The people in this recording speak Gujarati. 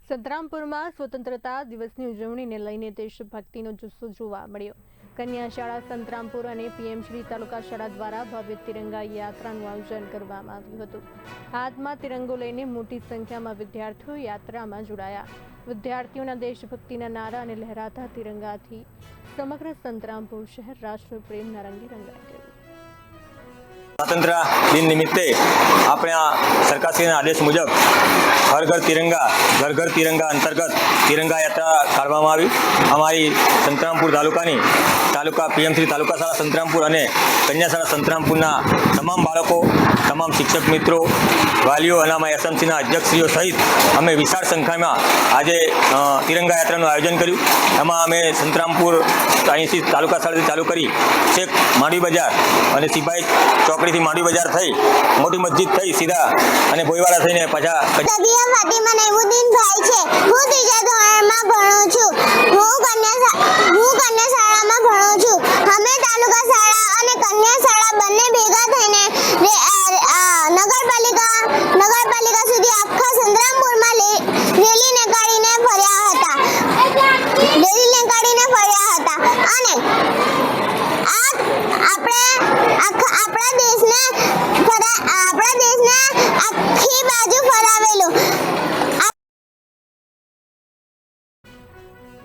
સંતરામપુરમાં સ્વતંત્રતા દિવસની ઉજવણીને લઈને દેશભક્તિનો જુસ્સો જોવા મળ્યો। કન્યા શાળા સંતરામપુર અને પીએમશ્રી તાલુકા શાળા દ્વારા ભવ્ય તિરંગા યાત્રાનું આયોજન કરવામાં આવ્યું હતું। હાથમાં તિરંગો લઈને મોટી સંખ્યામાં વિદ્યાર્થીઓ યાત્રામાં જોડાયા। વિદ્યાર્થીઓના દેશભક્તિના નારા અને લહેરાતા તિરંગાથી સમગ્ર સંતરામપુર શહેર રાષ્ટ્રપ્રેમના રંગે રંગાઈ ગયું। સ્વતંત્ર દિન નિમિત્તે આપણે સરકારશ્રીના આદેશ મુજબ હર ઘર તિરંગા અંતર્ગત તિરંગા યાત્રા કાઢવામાં આવી। અમારી સંતરામપુર તાલુકા પીએમશ્રી તાલુકા શાળા સંતરામપુર અને કન્યા શાળા સંતરામપુરના તમામ બાળકો, તમામ શિક્ષક મિત્રો, વાલીઓ અને અમારા એસએમસીના અધ્યક્ષશ્રીઓ સહિત અમે વિશાળ સંખ્યામાં આજે તિરંગા યાત્રાનું આયોજન કર્યું। એમાં અમે સંતરામપુર અહીંથી તાલુકા શાળાથી ચાલુ કરી છેક માંડવી બજાર અને સિપાઈ ચોકડીથી માંડવી બજાર થઈ મોટી મસ્જિદ થઈ સીધા અને ભોયવાડા થઈને પાછા